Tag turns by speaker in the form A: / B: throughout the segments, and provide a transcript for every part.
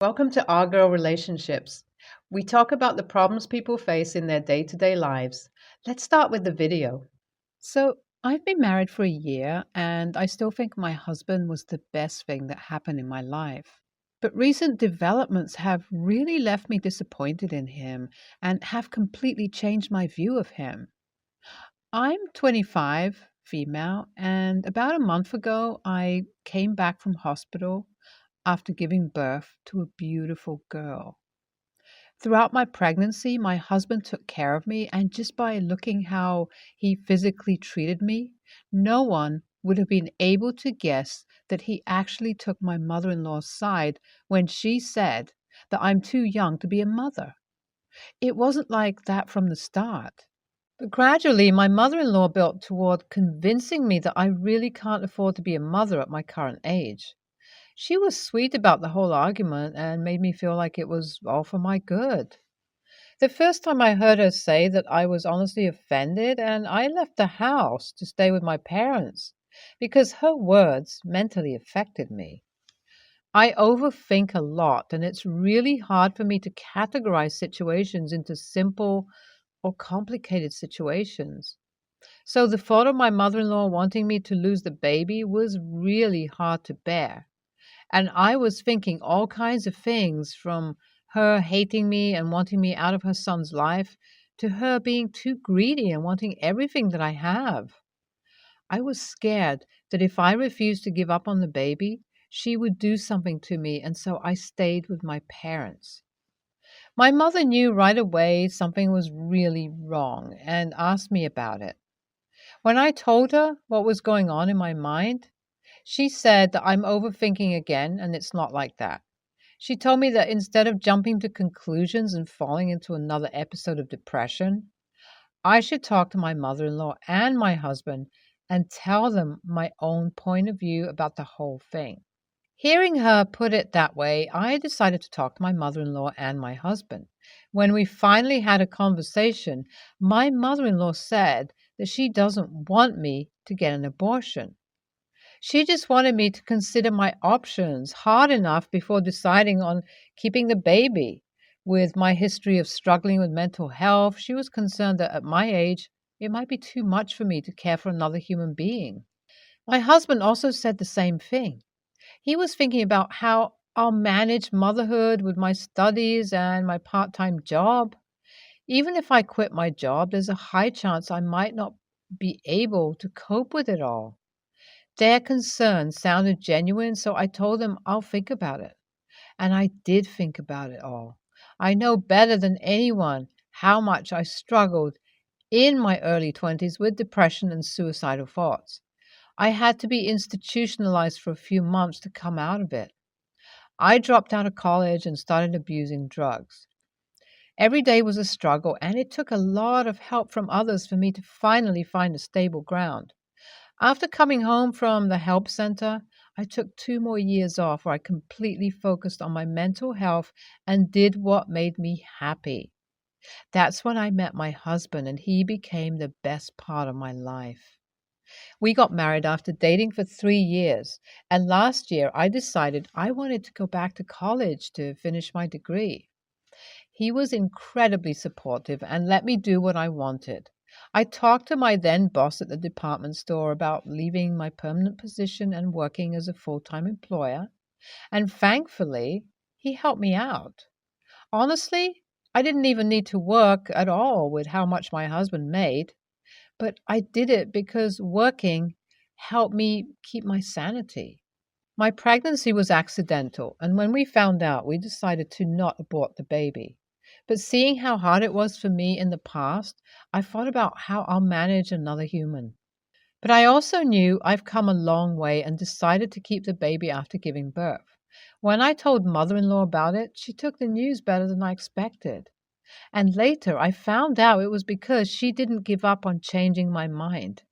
A: Welcome to Our Girl Relationships. We talk about the problems people face in their day to day lives. Let's start with the video.
B: So, I've been married for a year and I still think my husband was the best thing that happened in my life. But recent developments have really left me disappointed in him and have completely changed my view of him. I'm 25, female, and about a month ago I came back from hospital after giving birth to a beautiful girl. Throughout my pregnancy, my husband took care of me, and just by looking how he physically treated me, no one would have been able to guess that he actually took my mother in law's side when she said that I'm too young to be a mother. It wasn't like that from the start. But gradually, my mother in law built toward convincing me that I really can't afford to be a mother at my current age. She was sweet about the whole argument and made me feel like it was all for my good. The first time I heard her say that, I was honestly offended, and I left the house to stay with my parents because her words mentally affected me. I overthink a lot, and it's really hard for me to categorize situations into simple or complicated situations. So the thought of my mother in law wanting me to lose the baby was really hard to bear. And I was thinking all kinds of things, from her hating me and wanting me out of her son's life to her being too greedy and wanting everything that I have. I was scared that if I refused to give up on the baby, she would do something to me, and so I stayed with my parents. My mother knew right away something was really wrong and asked me about it. When I told her what was going on in my mind, she said that I'm overthinking again, and it's not like that. She told me that instead of jumping to conclusions and falling into another episode of depression, I should talk to my mother in law and my husband and tell them my own point of view about the whole thing. Hearing her put it that way, I decided to talk to my mother in law and my husband. When we finally had a conversation, my mother in law said that she doesn't want me to get an abortion. She just wanted me to consider my options hard enough before deciding on keeping the baby. With my history of struggling with mental health, she was concerned that at my age, it might be too much for me to care for another human being. My husband also said the same thing. He was thinking about how I'll manage motherhood with my studies and my part time job. Even if I quit my job, there's a high chance I might not be able to cope with it all. Their concern sounded genuine, so I told them I'll think about it. And I did think about it all. I know better than anyone how much I struggled in my early 20s with depression and suicidal thoughts. I had to be institutionalized for a few months to come out of it. I dropped out of college and started abusing drugs. Every day was a struggle, and it took a lot of help from others for me to finally find a stable ground. After coming home from the help center, I took 2 more years off where I completely focused on my mental health and did what made me happy. That's when I met my husband, and he became the best part of my life. We got married after dating for 3 years, and last year I decided I wanted to go back to college to finish my degree. He was incredibly supportive and let me do what I wanted. I talked to my then boss at the department store about leaving my permanent position and working as a full time employer, and thankfully, he helped me out. Honestly, I didn't even need to work at all with how much my husband made, but I did it because working helped me keep my sanity. My pregnancy was accidental, and when we found out, we decided to not abort the baby. But seeing how hard it was for me in the past, I thought about how I'll manage another human. But I also knew I've come a long way and decided to keep the baby after giving birth. When I told mother in law about it, she took the news better than I expected. And later I found out it was because she didn't give up on changing my mind.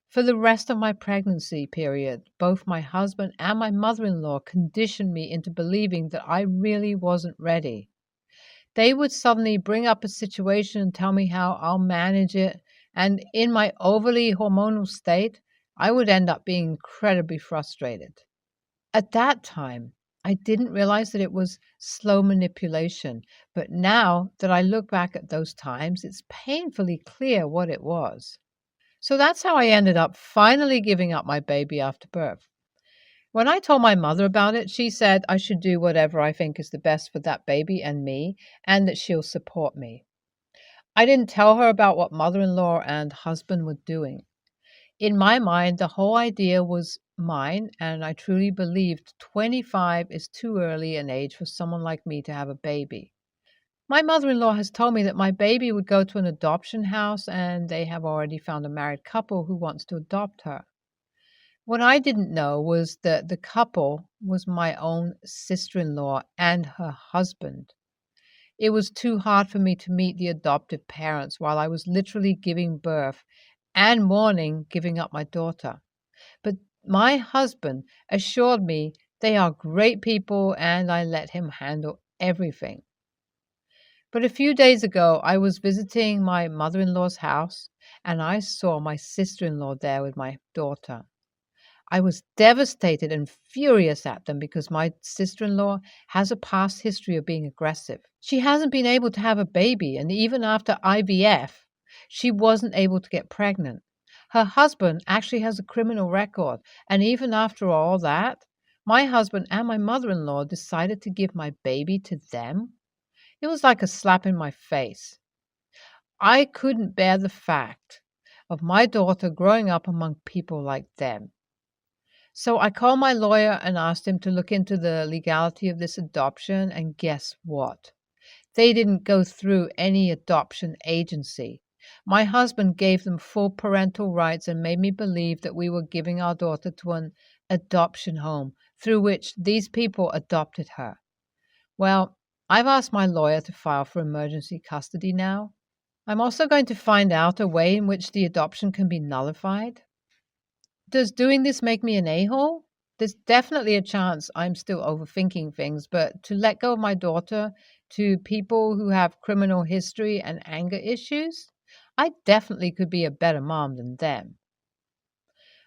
B: For the rest of my pregnancy period, both my husband and my mother in law conditioned me into believing that I really wasn't ready. They would suddenly bring up a situation and tell me how I'll manage it, and in my overly hormonal state, I would end up being incredibly frustrated. At that time, I didn't realize that it was slow manipulation, but now that I look back at those times, it's painfully clear what it was. So that's how I ended up finally giving up my baby after birth. When I told my mother about it, she said I should do whatever I think is the best for that baby and me, and that she'll support me. I didn't tell her about what mother in law and husband were doing. In my mind, the whole idea was mine, and I truly believed 25 is too early an age for someone like me to have a baby. My mother in law has told me that my baby would go to an adoption house, and they have already found a married couple who wants to adopt her. What I didn't know was that the couple was my own sister in law and her husband. It was too hard for me to meet the adoptive parents while I was literally giving birth and mourning giving up my daughter. But my husband assured me they are great people and I let him handle everything. But a few days ago, I was visiting my mother in law's house and I saw my sister in law there with my daughter. I was devastated and furious at them because my sister in law has a past history of being aggressive. She hasn't been able to have a baby, and even after IVF, she wasn't able to get pregnant. Her husband actually has a criminal record, and even after all that, my husband and my mother in law decided to give my baby to them. It was like a slap in my face. I couldn't bear the fact of my daughter growing up among people like them. So I called my lawyer and asked him to look into the legality of this adoption, and guess what? They didn't go through any adoption agency. My husband gave them full parental rights and made me believe that we were giving our daughter to an adoption home through which these people adopted her. Well, I've asked my lawyer to file for emergency custody now. I'm also going to find out a way in which the adoption can be nullified. Does doing this make me an a-hole? There's definitely a chance I'm still overthinking things, but to let go of my daughter to people who have criminal history and anger issues, I definitely could be a better mom than them.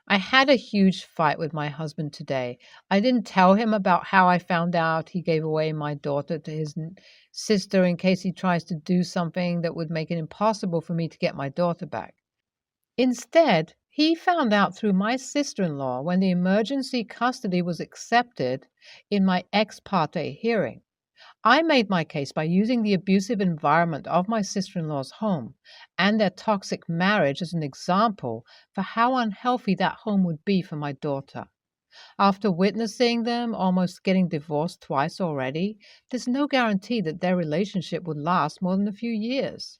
B: I had a huge fight with my husband today. I didn't tell him about how I found out he gave away my daughter to his sister in case he tries to do something that would make it impossible for me to get my daughter back. Instead, he found out through my sister in law when the emergency custody was accepted in my ex parte hearing. I made my case by using the abusive environment of my sister in law's home and their toxic marriage as an example for how unhealthy that home would be for my daughter. After witnessing them almost getting divorced twice already, there's no guarantee that their relationship would last more than a few years.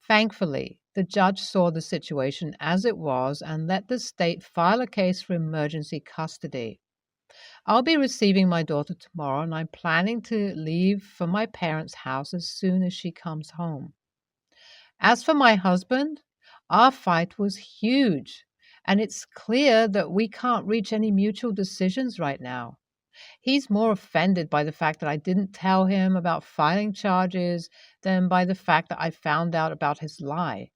B: Thankfully, the judge saw the situation as it was and let the state file a case for emergency custody. I'll be receiving my daughter tomorrow, and I'm planning to leave for my parents' house as soon as she comes home. As for my husband, our fight was huge, and it's clear that we can't reach any mutual decisions right now. He's more offended by the fact that I didn't tell him about filing charges than by the fact that I found out about his lie.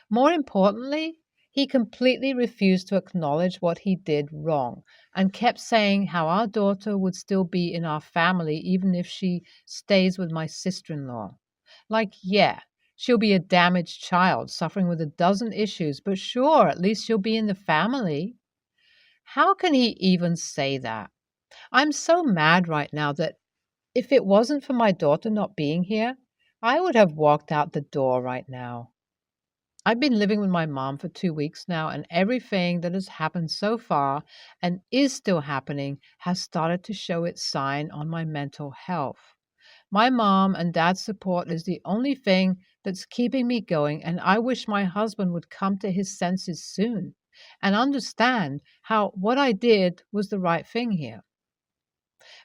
B: More importantly, he completely refused to acknowledge what he did wrong and kept saying how our daughter would still be in our family even if she stays with my sister in law. Like, yeah, she'll be a damaged child suffering with a dozen issues, but sure, at least she'll be in the family. How can he even say that? I'm so mad right now that if it wasn't for my daughter not being here, I would have walked out the door right now. I've been living with my mom for 2 weeks now, and everything that has happened so far and is still happening has started to show its sign on my mental health. My mom and dad's support is the only thing that's keeping me going, and I wish my husband would come to his senses soon and understand how what I did was the right thing here.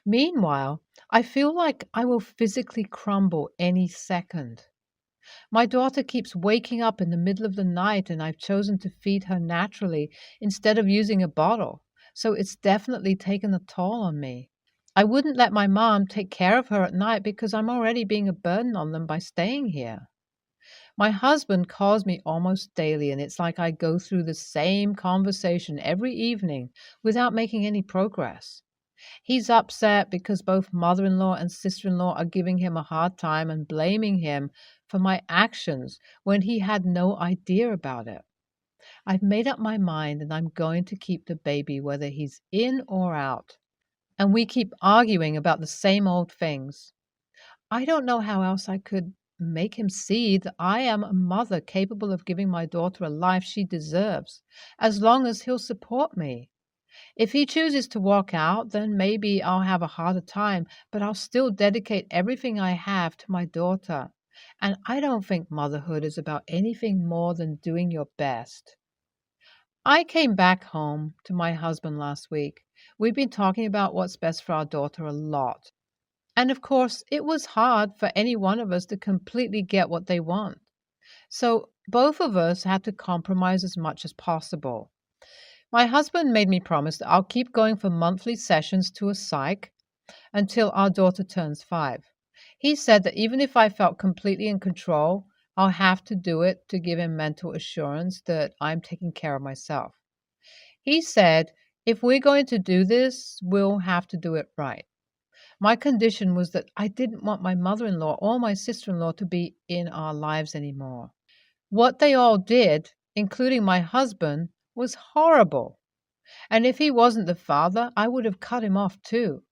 B: Meanwhile, I feel like I will physically crumble any second. My daughter keeps waking up in the middle of the night, and I've chosen to feed her naturally instead of using a bottle, so it's definitely taken a toll on me. I wouldn't let my mom take care of her at night because I'm already being a burden on them by staying here. My husband calls me almost daily, and it's like I go through the same conversation every evening without making any progress. He's upset because both mother in law and sister in law are giving him a hard time and blaming him for my actions when he had no idea about it. I've made up my mind and I'm going to keep the baby whether he's in or out. And we keep arguing about the same old things. I don't know how else I could make him see that I am a mother capable of giving my daughter a life she deserves, as long as he'll support me. If he chooses to walk out, then maybe I'll have a harder time, but I'll still dedicate everything I have to my daughter. And I don't think motherhood is about anything more than doing your best. I came back home to my husband last week. We've been talking about what's best for our daughter a lot. And of course, it was hard for any one of us to completely get what they want. So both of us had to compromise as much as possible. My husband made me promise that I'll keep going for monthly sessions to a psych until our daughter turns 5. He said that even if I felt completely in control, I'll have to do it to give him mental assurance that I'm taking care of myself. He said, if we're going to do this, we'll have to do it right. My condition was that I didn't want my mother in law or my sister in law to be in our lives anymore. What they all did, including my husband, was horrible. And if he wasn't the father, I would have cut him off too.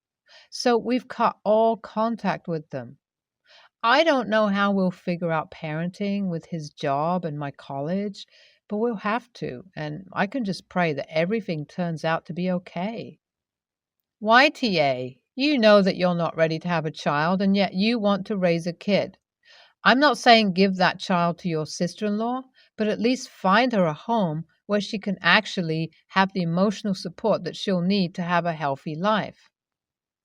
B: So we've cut all contact with them. I don't know how we'll figure out parenting with his job and my college, but we'll have to. And I can just pray that everything turns out to be okay. YTA, you know that you're not ready to have a child, and yet you want to raise a kid. I'm not saying give that child to your sister in law, but at least find her a home where she can actually have the emotional support that she'll need to have a healthy life.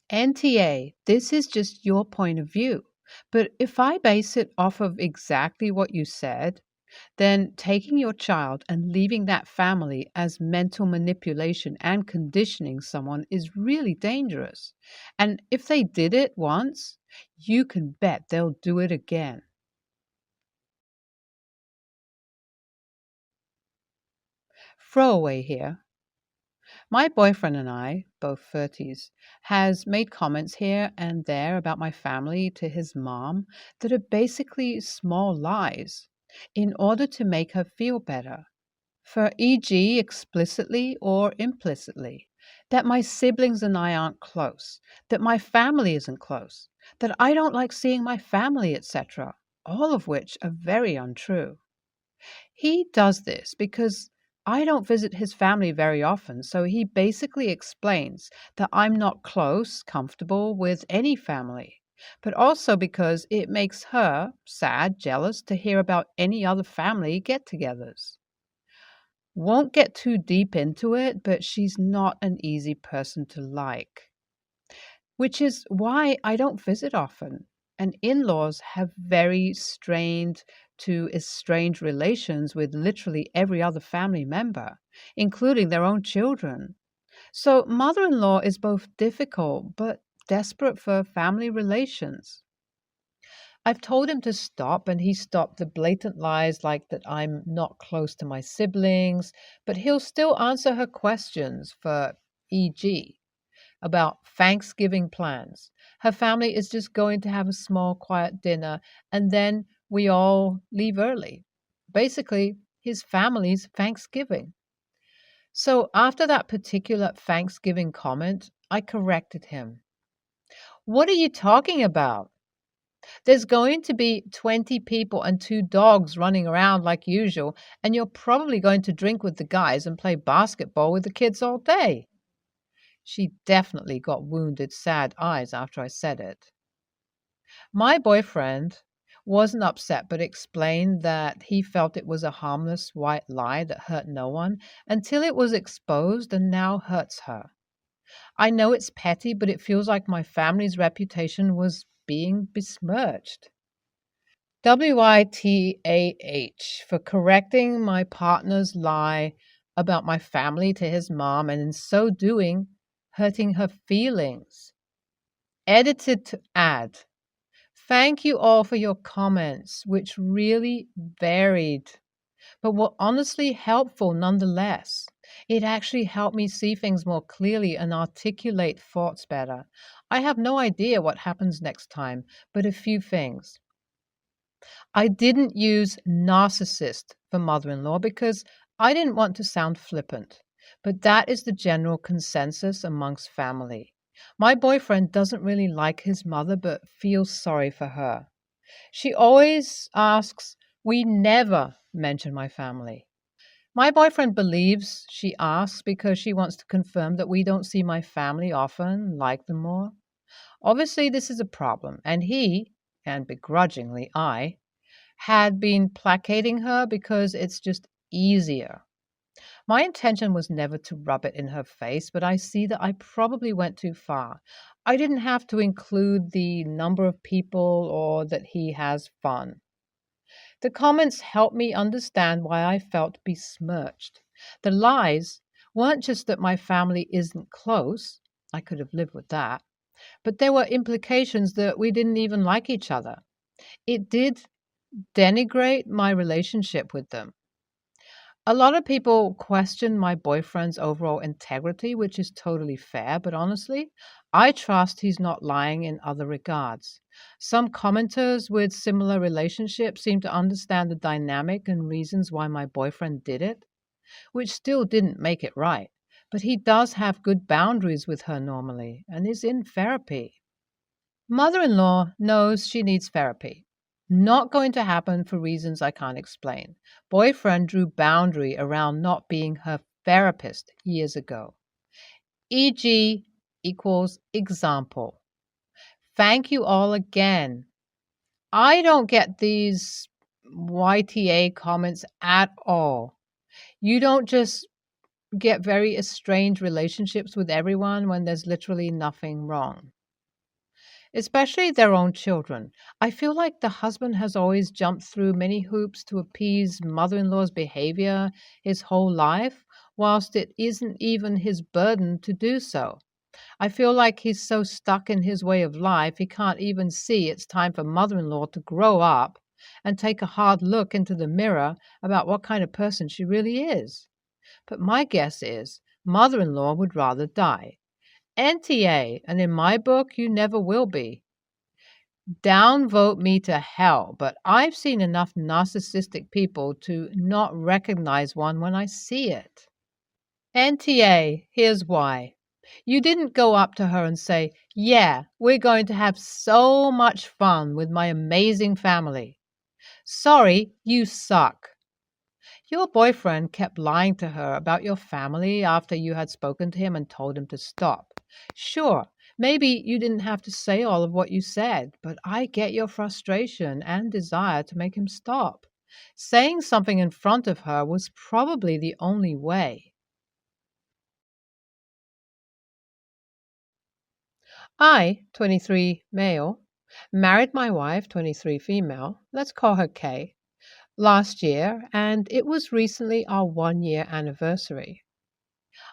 B: NTA, this is just your point of view. But if I base it off of exactly what you said, then taking your child and leaving that family as mental manipulation and conditioning someone is really dangerous. And if they did it once, you can bet they'll do it again. Throwaway here. My boyfriend and I, both 30s, has made comments here and there about my family to his mom that are basically small lies in order to make her feel better. For e.g., explicitly or implicitly, that my siblings and I aren't close, that my family isn't close, that I don't like seeing my family, etc., all of which are very untrue. He does this because I don't visit his family very often, so he basically explains that I'm not close, comfortable with any family, but also because it makes her sad, jealous to hear about any other family get togethers. Won't get too deep into it, but she's not an easy person to like, which is why I don't visit often. And in laws have very strained to estranged relations with literally every other family member, including their own children. So mother in law is both difficult but desperate for family relations. I've told him to stop, and he stopped the blatant lies like that I'm not close to my siblings, but he'll still answer her questions for e.g. about Thanksgiving plans. Her family is just going to have a small, quiet dinner, and then we all leave early. Basically, his family's Thanksgiving. So after that particular Thanksgiving comment, I corrected him. What are you talking about? There's going to be 20 people and 2 dogs running around like usual, and you're probably going to drink with the guys and play basketball with the kids all day. She definitely got wounded, sad eyes after I said it. My boyfriend wasn't upset but explained that he felt it was a harmless white lie that hurt no one until it was exposed and now hurts her. I know it's petty, but it feels like my family's reputation was being besmirched. WITAH for correcting my partner's lie about my family to his mom and in so doing, hurting her feelings. Edited to add. Thank you all for your comments, which really varied, but were honestly helpful nonetheless. It actually helped me see things more clearly and articulate thoughts better. I have no idea what happens next time, but a few things. I didn't use narcissist for mother in law because I didn't want to sound flippant, but that is the general consensus amongst family. My boyfriend doesn't really like his mother but feels sorry for her. She always asks, we never mention my family. My boyfriend believes she asks because she wants to confirm that we don't see my family often, like them more. Obviously, this is a problem, and he, and begrudgingly I, had been placating her because it's just easier. My intention was never to rub it in her face, but I see that I probably went too far. I didn't have to include the number of people or that he has fun. The comments helped me understand why I felt besmirched. The lies weren't just that my family isn't close, I could have lived with that, but there were implications that we didn't even like each other. It did denigrate my relationship with them. A lot of people question my boyfriend's overall integrity, which is totally fair, but honestly, I trust he's not lying in other regards. Some commenters with similar relationships seem to understand the dynamic and reasons why my boyfriend did it, which still didn't make it right. But he does have good boundaries with her normally and is in therapy. Mother in law knows she needs therapy. Not going to happen for reasons I can't explain. Boyfriend drew boundary around not being her therapist years ago. E.g. equals example. Thank you all again. I don't get these YTA comments at all. You don't just get very estranged relationships with everyone when there's literally nothing wrong, especially their own children. I feel like the husband has always jumped through many hoops to appease mother in law's behavior his whole life, whilst it isn't even his burden to do so. I feel like he's so stuck in his way of life he can't even see it's time for mother in law to grow up and take a hard look into the mirror about what kind of person she really is. But my guess is mother in law would rather die. NTA, and in my book, you never will be. Downvote me to hell, but I've seen enough narcissistic people to not recognize one when I see it. NTA, here's why. You didn't go up to her and say, yeah, we're going to have so much fun with my amazing family. Sorry, you suck. Your boyfriend kept lying to her about your family after you had spoken to him and told him to stop. Sure, maybe you didn't have to say all of what you said, but I get your frustration and desire to make him stop. Saying something in front of her was probably the only way. I, 23 male, married my wife, 23 female, let's call her Kay, last year, and it was recently our 1 year anniversary.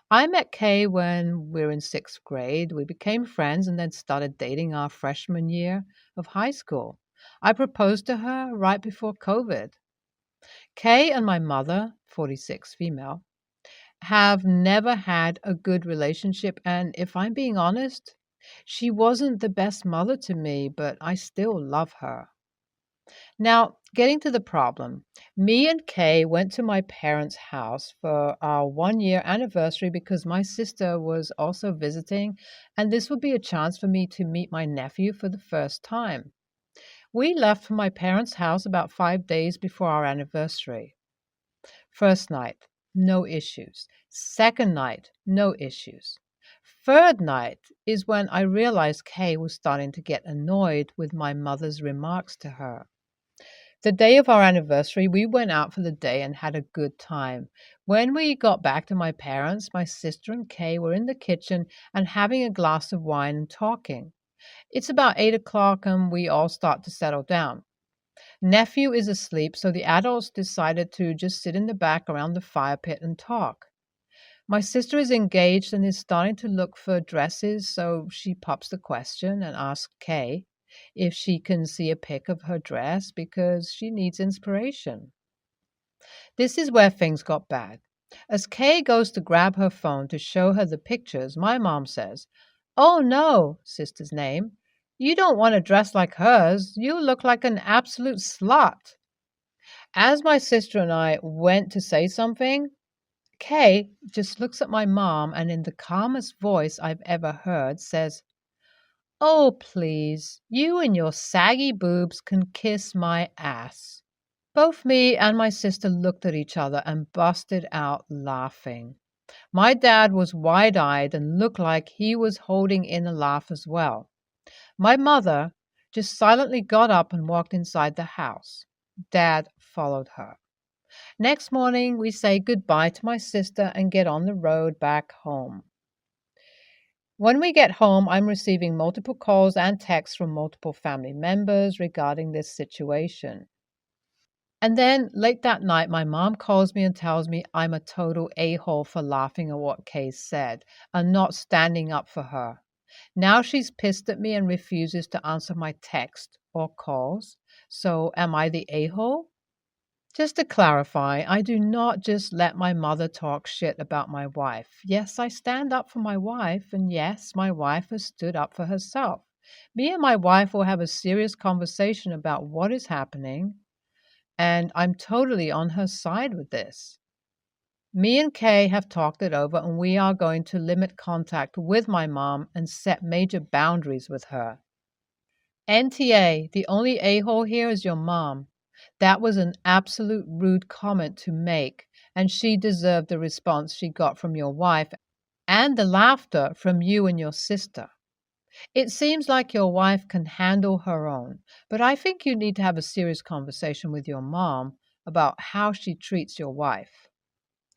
B: I met Kay when we were in sixth grade. We became friends and then started dating our freshman year of high school. I proposed to her right before COVID. Kay and my mother, 46 female, have never had a good relationship, and if I'm being honest, she wasn't the best mother to me, but I still love her. Now, getting to the problem, me and Kay went to my parents' house for our 1 year anniversary because my sister was also visiting, and this would be a chance for me to meet my nephew for the first time. We left for my parents' house about 5 days before our anniversary. First night, no issues. Second night, no issues. Third night is when I realized Kay was starting to get annoyed with my mother's remarks to her. The day of our anniversary, we went out for the day and had a good time. When we got back to my parents, my sister and Kay were in the kitchen and having a glass of wine and talking. It's about 8 o'clock and we all start to settle down. Nephew is asleep, so the adults decided to just sit in the back around the fire pit and talk. My sister is engaged and is starting to look for dresses, so she pops the question and asks Kay if she can see a pic of her dress because she needs inspiration. This is where things got bad. As Kay goes to grab her phone to show her the pictures, my mom says, "Oh no, sister's name. You don't want to dress like hers. You look like an absolute slut." As my sister and I went to say something, Kay just looks at my mom and, in the calmest voice I've ever heard, says, "Oh, please, you and your saggy boobs can kiss my ass." Both me and my sister looked at each other and busted out laughing. My dad was wide eyed and looked like he was holding in a laugh as well. My mother just silently got up and walked inside the house. Dad followed her. Next morning, we say goodbye to my sister and get on the road back home. When we get home, I'm receiving multiple calls and texts from multiple family members regarding this situation. And then late that night, my mom calls me and tells me I'm a total a-hole for laughing at what Kay said and not standing up for her. Now she's pissed at me and refuses to answer my text or calls. So am I the a-hole? Just to clarify, I do not just let my mother talk shit about my wife. Yes, I stand up for my wife, and yes, my wife has stood up for herself. Me and my wife will have a serious conversation about what is happening, and I'm totally on her side with this. Me and Kay have talked it over, and we are going to limit contact with my mom and set major boundaries with her. NTA, the only a-hole here is your mom. That was an absolute rude comment to make, and she deserved the response she got from your wife and the laughter from you and your sister. It seems like your wife can handle her own, but I think you need to have a serious conversation with your mom about how she treats your wife.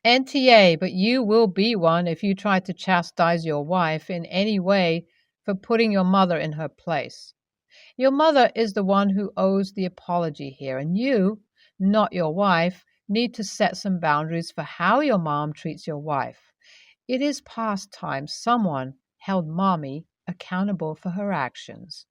B: NTA, but you will be one if you try to chastise your wife in any way for putting your mother in her place. Your mother is the one who owes the apology here, and you, not your wife, need to set some boundaries for how your mom treats your wife. It is past time someone held mommy accountable for her actions.